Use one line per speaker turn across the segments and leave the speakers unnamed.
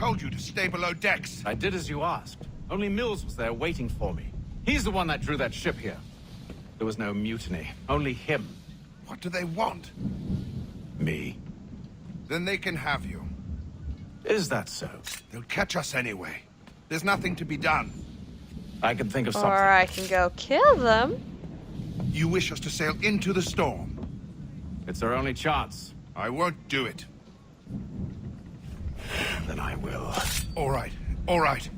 told you to stay below decks.
I did as you asked. Only Mills was there waiting for me. He's the one that drew that ship here. There was no mutiny, only him.
What do they want?
Me.
Then they can have you.
Is that so?
They'll catch us anyway. There's nothing to be done.
I can think of something.
Or I can go kill them.
You wish us to sail into the storm.
It's our only chance.
I won't do it.
Then I will.
All right, all right.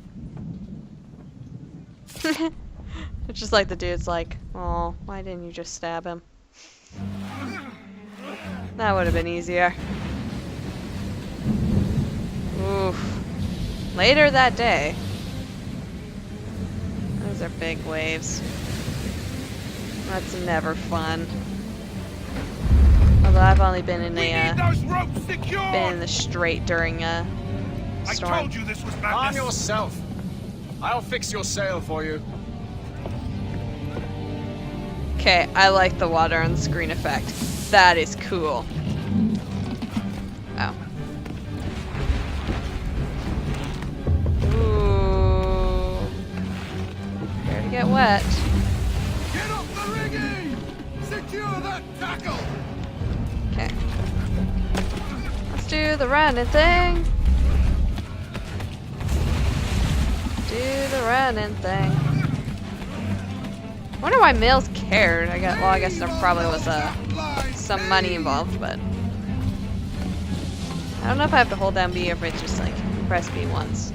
It's just like the dude's like, oh, why didn't you just stab him? That would have been easier. Oof. Later that day. Those are big waves. That's never fun. Although I've only been in been in the strait during a storm.
I told you this was madness.
Arm yourself. I'll fix your sail for you.
Okay, I like the water on the screen effect. That is cool. Oh. Ooh. Prepare to get wet.
Get up the rigging! Secure that tackle!
Okay. Let's do the running thing. Do the running thing. I wonder why Mills cared. I guess there probably was some money involved, but I don't know if I have to hold down B or if it's just like press B once.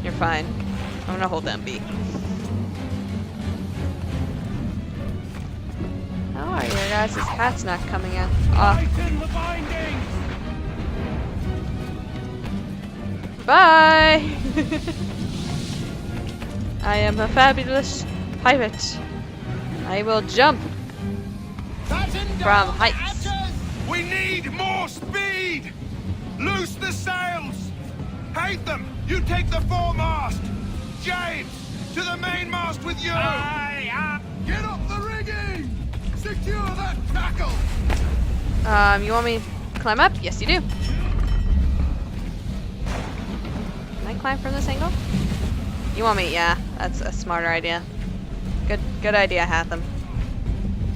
You're fine. I'm gonna hold down B. How are you guys? His hat's not coming out. Off. Bye! I am a fabulous pirate. I will jump from heights.
We need more speed! Loose the sails! Hate them! You take the foremast! James, to the mainmast with you! Get up the rigging! Secure that tackle!
You want me to climb up? Yes, you do. Can I climb from this angle? You want me? Yeah, that's a smarter idea. Good idea, Hatham.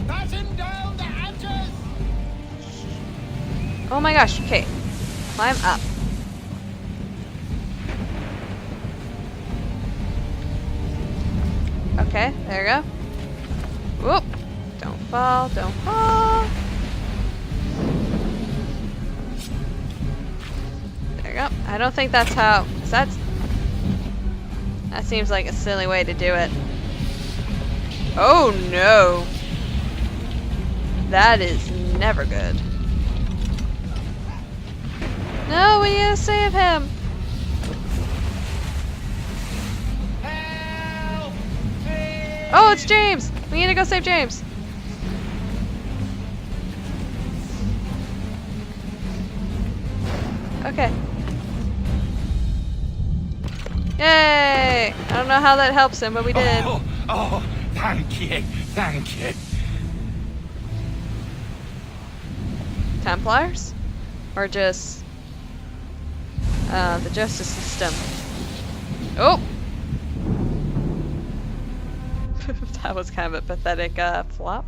Batten down the hatches!
Oh my gosh, okay. Climb up. Okay, there we go. Whoop! Don't fall, don't fall. There we go. I don't think that's how... That seems like a silly way to do it. Oh no! That is never good. No, we need to save him!
Help me!
Oh, it's James! We need to go save James! Okay. Yay! I don't know how that helps him, but we did.
Oh, thank you, thank you.
Templars? Or just the justice system? Oh! That was kind of a pathetic flop.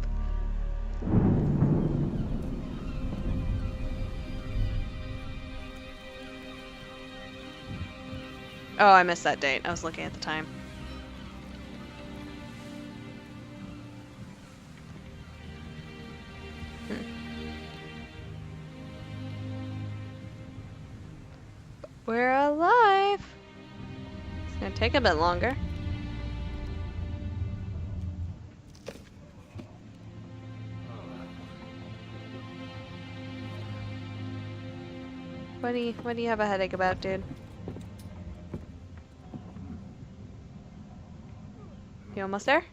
Oh, I missed that date. I was looking at the time. We're alive! It's gonna take a bit longer. What do you have a headache about, dude? You almost there?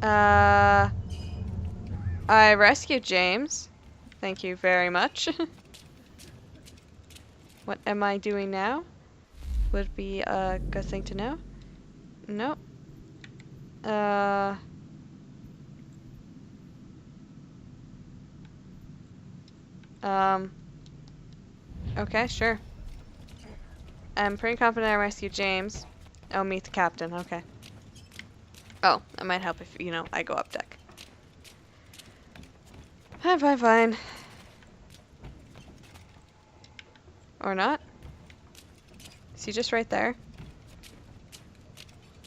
I rescued James. Thank you very much. What am I doing now? Would be a good thing to know. No. Okay, sure. I'm pretty confident I rescued James. Oh, meet the captain. Okay. Oh, that might help if, I go up deck. Fine, fine, fine. Or not. Is he just right there?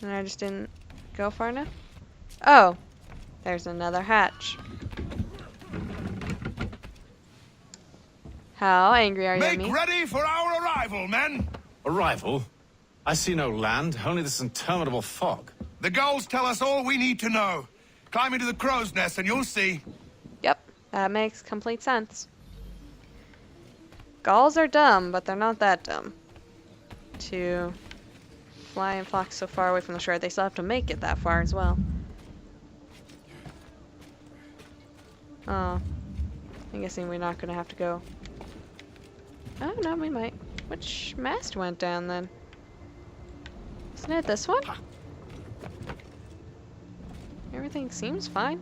And I just didn't go far enough? Oh! There's another hatch. How angry are you at me?
Make ready for our arrival, men!
Arrival? I see no land, only this interminable fog.
The gulls tell us all we need to know. Climb into the crow's nest and you'll see.
Yep, that makes complete sense. Gulls are dumb, but they're not that dumb. To fly and flock so far away from the shore, they still have to make it that far as well. Oh. I'm guessing we're not gonna have to go. Oh, no, we might. Which mast went down then? Isn't it this one? Everything seems fine.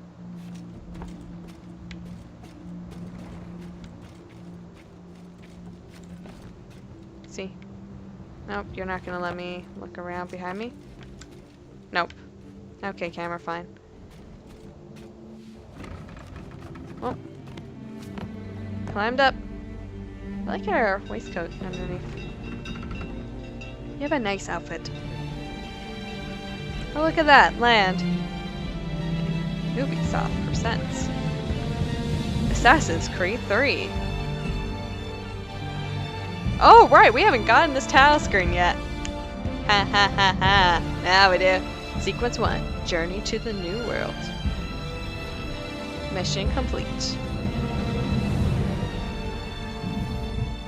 See. Nope, you're not gonna let me look around behind me? Nope. Okay, camera, fine. Well. Climbed up. I like your waistcoat underneath. You have a nice outfit. Oh, look at that. Land. Ubisoft presents Assassin's Creed 3. Oh, right. We haven't gotten this title screen yet. Ha ha ha ha. Now we do. Sequence 1. Journey to the New World. Mission complete.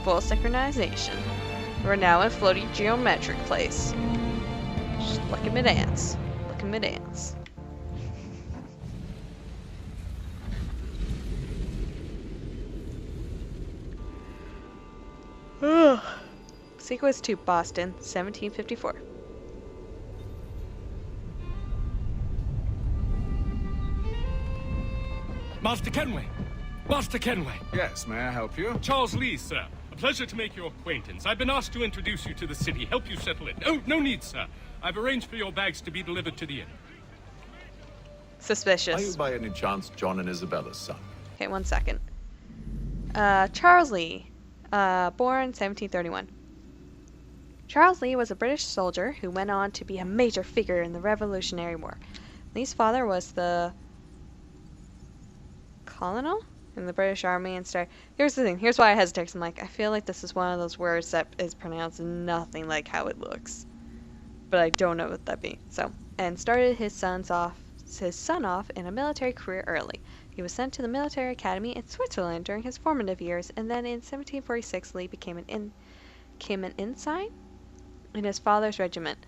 Full synchronization. We're now in floaty geometric place. Just look at me dance. Look at me dance. Sequence 2, Boston, 1754.
Master Kenway! Master Kenway!
Yes, may I help you?
Charles Lee, sir. A pleasure to make your acquaintance. I've been asked to introduce you to the city, help you settle in. Oh, no need, sir. I've arranged for your bags to be delivered to the inn.
Suspicious.
Are you by any chance John and Isabella's son?
Okay, 1 second. Charles Lee, born 1731. Charles Lee was a British soldier who went on to be a major figure in the Revolutionary War. Lee's father was the colonel in the British Army and started... Here's the thing. Here's why I hesitate. I'm like, I feel like this is one of those words that is pronounced nothing like how it looks. But I don't know what that means. So, and started his son off in a military career early. He was sent to the military academy in Switzerland during his formative years, and then in 1746 Lee became an ensign in his father's regiment.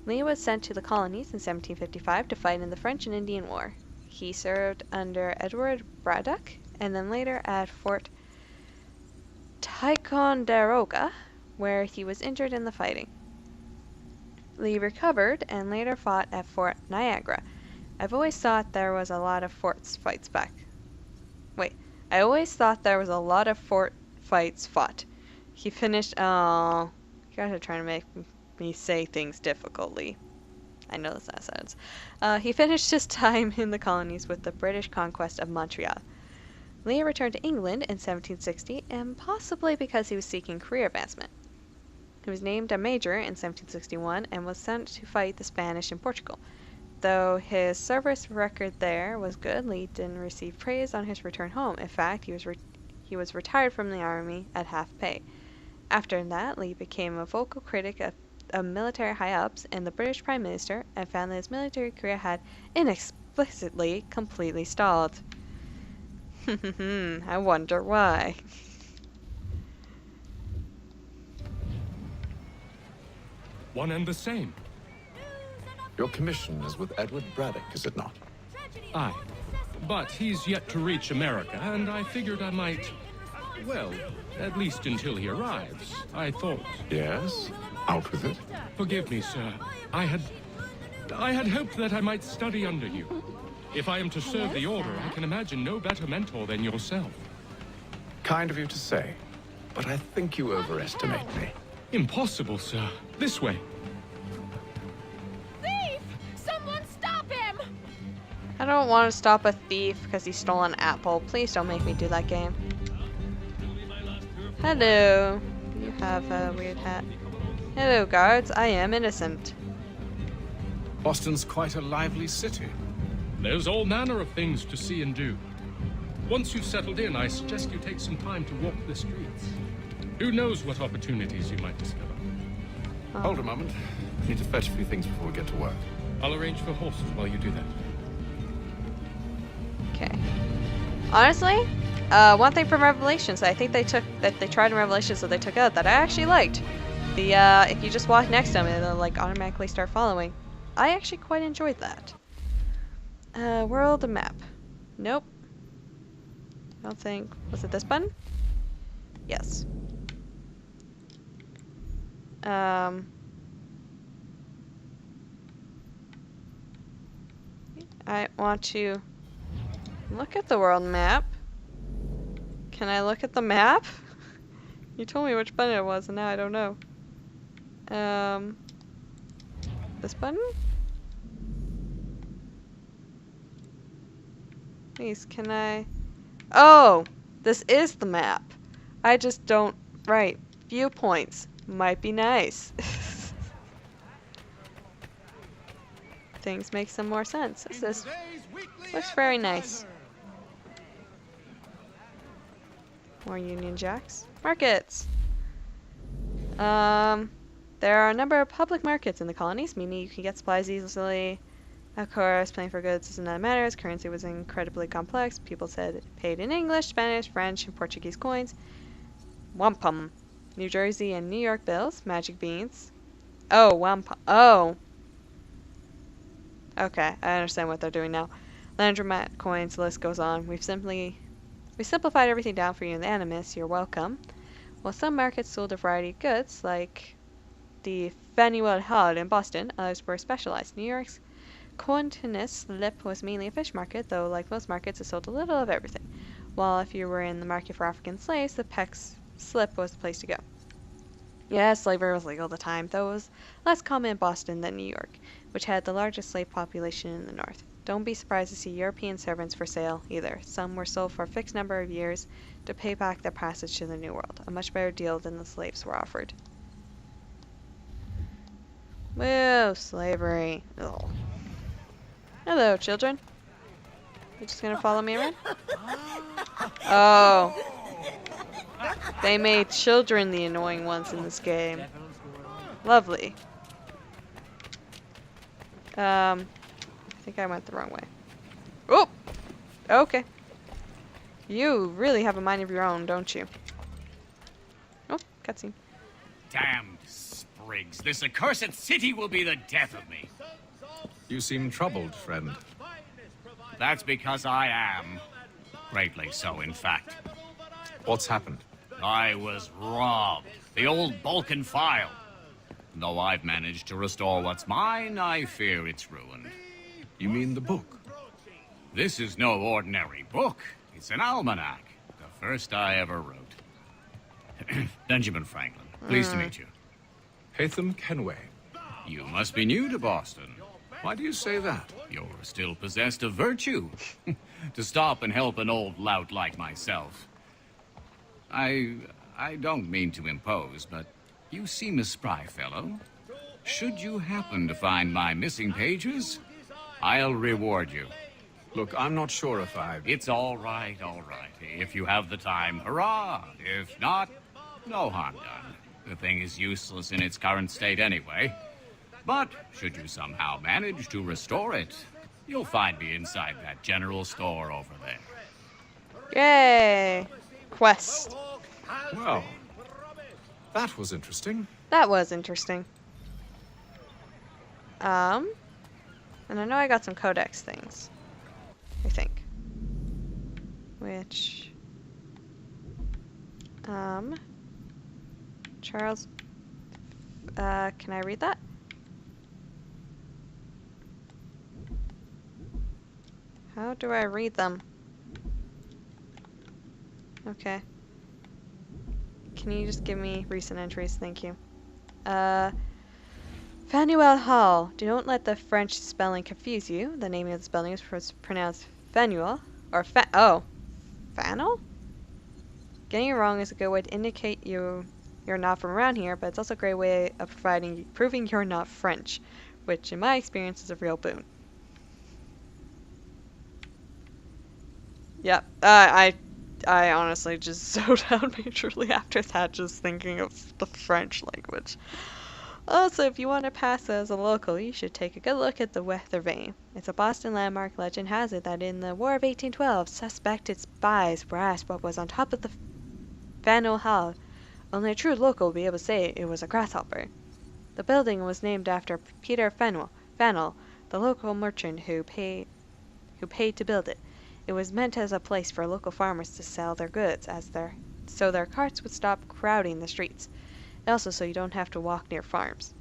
Lee was sent to the colonies in 1755 to fight in the French and Indian War. He served under Edward Braddock, and then later at Fort Ticonderoga, where he was injured in the fighting. Lee recovered and later fought at Fort Niagara. I've always thought there was a lot of fights fought. He finished... Oh, you guys are trying to make me say things difficultly. I know that's not a sentence. He finished his time in the colonies with the British conquest of Montreal. Lee returned to England in 1760, and possibly because he was seeking career advancement. He was named a major in 1761 and was sent to fight the Spanish in Portugal. Though his service record there was good, Lee didn't receive praise on his return home. In fact, he was retired from the army at half pay. After that, Lee became a vocal critic of military high-ups and the British Prime Minister, and found that his military career had inexplicably completely stalled. I wonder why.
One and the same.
Your commission is with Edward Braddock, is it not?
Aye. But he's yet to reach America, and I figured I might... Well, at least until he arrives, I thought...
Yes? Out with it.
Forgive me, sir. I had hoped that I might study under you. If I am to serve the Order, I can imagine no better mentor than yourself.
Kind of you to say, but I think you overestimate me.
Impossible, sir. This way.
Thief! Someone stop him!
I don't want to stop a thief because he stole an apple. Please don't make me do that game. Hello. You have a weird hat. Hello, guards. I am innocent.
Boston's quite a lively city.
There's all manner of things to see and do. Once you've settled in, I suggest you take some time to walk the streets. Who knows what opportunities you might discover.
Hold a moment. I need to fetch a few things before we get to work.
I'll arrange for horses while you do that.
Okay. Honestly, one thing from Revelations I think they tried in Revelations that they took out that I actually liked. The if you just walk next to them, it'll like automatically start following. I actually quite enjoyed that. World map. Nope. I don't think. Was it this button? Yes. I want to look at the world map. Can I look at the map? You told me which button it was, and now I don't know. This button? Please, can I... Oh! This is the map. I just don't... Right. Viewpoints. Might be nice. Things make some more sense. This looks very nice. More Union Jacks. Markets! There are a number of public markets in the colonies, meaning you can get supplies easily. Of course, paying for goods doesn't matter, as currency was incredibly complex. People said it paid in English, Spanish, French, and Portuguese coins. Wampum. New Jersey and New York bills. Magic beans. Oh, wampum. Oh. Okay, I understand what they're doing now. Landromat coins, the list goes on. We simplified everything down for you in the Animus. You're welcome. While some markets sold a variety of goods, like the Faneuil Hall in Boston, others were specialized. New York's Continus Lip was mainly a fish market, though like most markets it sold a little of everything. While if you were in the market for African slaves, the Peck's Slip was the place to go. Yeah, slavery was legal at the time, though it was less common in Boston than New York, which had the largest slave population in the north. Don't be surprised to see European servants for sale, either. Some were sold for a fixed number of years to pay back their passage to the New World, a much better deal than the slaves were offered. Whoa, slavery. Ugh. Hello, children. You just gonna follow me around? Oh. They made children the annoying ones in this game. Lovely. I think I went the wrong way. Oh! Okay. You really have a mind of your own, don't you? Oh, cutscene.
Damned sprigs. This accursed city will be the death of me.
You seem troubled, friend.
That's because I am. Greatly so, in fact.
What's happened?
I was robbed. The old Balkan file. Though I've managed to restore what's mine, I fear it's ruined.
You mean the book?
This is no ordinary book. It's an almanac. The first I ever wrote. Benjamin Franklin. Pleased to meet you.
Hatham Kenway.
You must be new to Boston.
Why do you say that?
You're still possessed of virtue. To stop and help an old lout like myself. I don't mean to impose, but you seem a spry fellow. Should you happen to find my missing pages, I'll reward you.
Look, I'm not sure if I...
It's all right. If you have the time, hurrah. If not, no harm done. The thing is useless in its current state anyway. But should you somehow manage to restore it, you'll find me inside that general store over there.
Yay! Quest.
Well, that was interesting.
That was interesting. And I know I got some codex things. I think. Which... Charles... can I read that? How do I read them? Okay. can you just give me recent entries? Thank you. Fanuel Hall. Don't let the French spelling confuse you. The name of this building is pronounced Fanuel. Or Fanel? Getting it wrong is a good way to indicate you're not from around here, but it's also a great way of proving you're not French, which in my experience is a real boon. Yep, I honestly just zoned out majorly after that, just thinking of the French language. Also, if you want to pass as a local, you should take a good look at the weather vane. It's a Boston landmark. Legend has it that in the War of 1812, suspected spies were asked what was on top of the Faneuil Hall. Only a true local will be able to say it was a grasshopper. The building was named after Peter Faneuil, the local merchant who paid to build it. It was meant as a place for local farmers to sell their goods, so their carts would stop crowding the streets. Also, so you didn't have to walk near farms.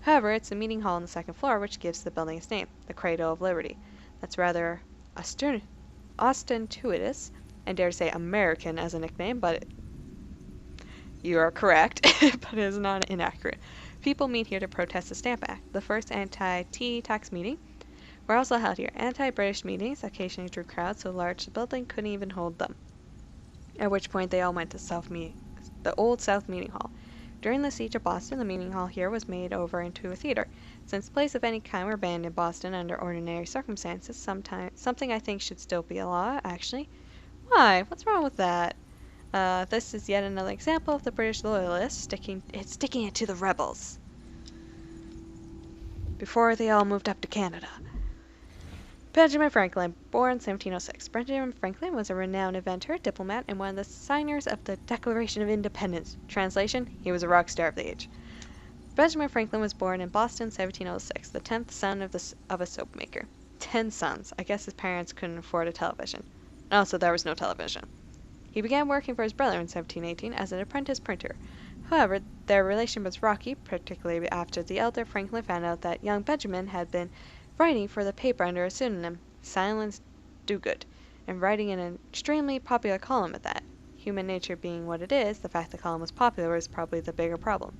However, it's a meeting hall on the second floor, which gives the building its name, the Cradle of Liberty. That's rather ostentatious, and dare to say American as a nickname, but you are correct, but it is not inaccurate. People meet here to protest the Stamp Act. The first anti-tea tax meeting were also held here. Anti-British meetings occasionally drew crowds so large the building couldn't even hold them, at which point they all went to the Old South Meeting Hall. During the siege of Boston, the meeting hall here was made over into a theater. Since plays of any kind were banned in Boston under ordinary circumstances, something I think should still be a law, actually. Why? What's wrong with that? This is yet another example of the British loyalists sticking it to the rebels before they all moved up to Canada. Benjamin Franklin, born 1706. Benjamin Franklin was a renowned inventor, diplomat, and one of the signers of the Declaration of Independence. Translation: he was a rock star of the age. Benjamin Franklin was born in Boston, 1706, the 10th son of a soap maker. 10 sons. I guess his parents couldn't afford a television. Also, there was no television. He began working for his brother in 1718 as an apprentice printer. However, their relation was rocky, particularly after the elder Franklin found out that young Benjamin had been writing for the paper under a pseudonym, Silence Dogood, and writing in an extremely popular column at that. Human nature being what it is, the fact the column was popular was probably the bigger problem.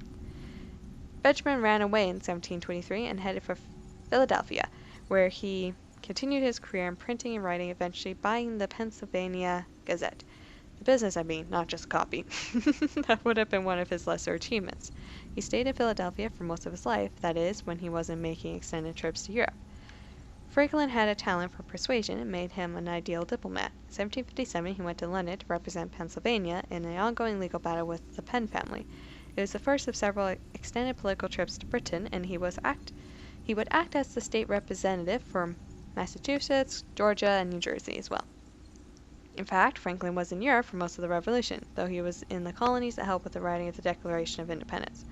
Benjamin ran away in 1723 and headed for Philadelphia, where he continued his career in printing and writing, eventually buying the Pennsylvania Gazette. The business, I mean, not just copy. That would have been one of his lesser achievements. He stayed in Philadelphia for most of his life, that is, when he wasn't making extended trips to Europe. Franklin had a talent for persuasion and made him an ideal diplomat. In 1757, he went to London to represent Pennsylvania in an ongoing legal battle with the Penn family. It was the first of several extended political trips to Britain, and he would act as the state representative for Massachusetts, Georgia, and New Jersey as well. In fact, Franklin was in Europe for most of the Revolution, though he was in the colonies to help with the writing of the Declaration of Independence.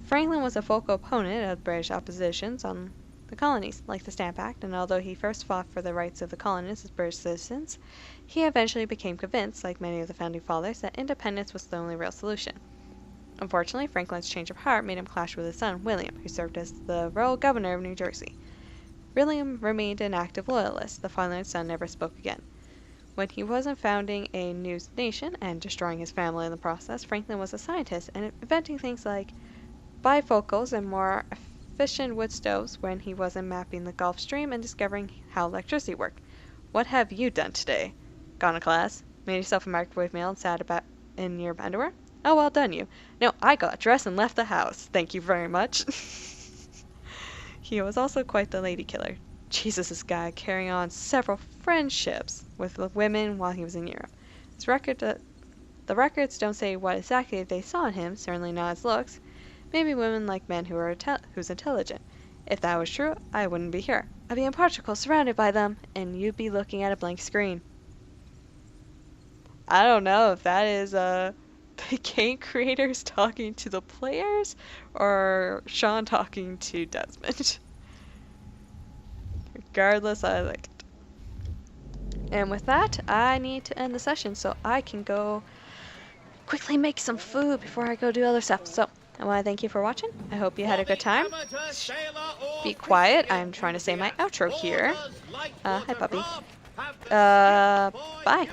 Franklin was a vocal opponent of British oppositions on the colonies, like the Stamp Act, and although he first fought for the rights of the colonists as British citizens, he eventually became convinced, like many of the Founding Fathers, that independence was the only real solution. Unfortunately, Franklin's change of heart made him clash with his son, William, who served as the royal governor of New Jersey. William remained an active loyalist. The father and son never spoke again. When he wasn't founding a new nation and destroying his family in the process, Franklin was a scientist and inventing things like bifocals and more efficient wood stoves when he wasn't mapping the Gulf Stream and discovering how electricity worked. What have you done today? Gone to class? Made yourself a microwave meal and sat about in your underwear? Oh, well done you. No, I got dressed and left the house. Thank you very much. He was also quite the lady killer. Jesus, this guy carrying on several friendships with women while he was in Europe. The records don't say what exactly they saw in him, certainly not his looks. Maybe women like men who's intelligent. If that was true, I wouldn't be here. I'd be in Portugal surrounded by them, and you'd be looking at a blank screen. I don't know if that is the game creators talking to the players, or Sean talking to Desmond. Regardless, I like it. And with that, I need to end the session so I can go quickly make some food before I go do other stuff. So, I want to thank you for watching. I hope you had a good time. Be quiet. I'm trying to say my outro here. Hi, puppy. Bye.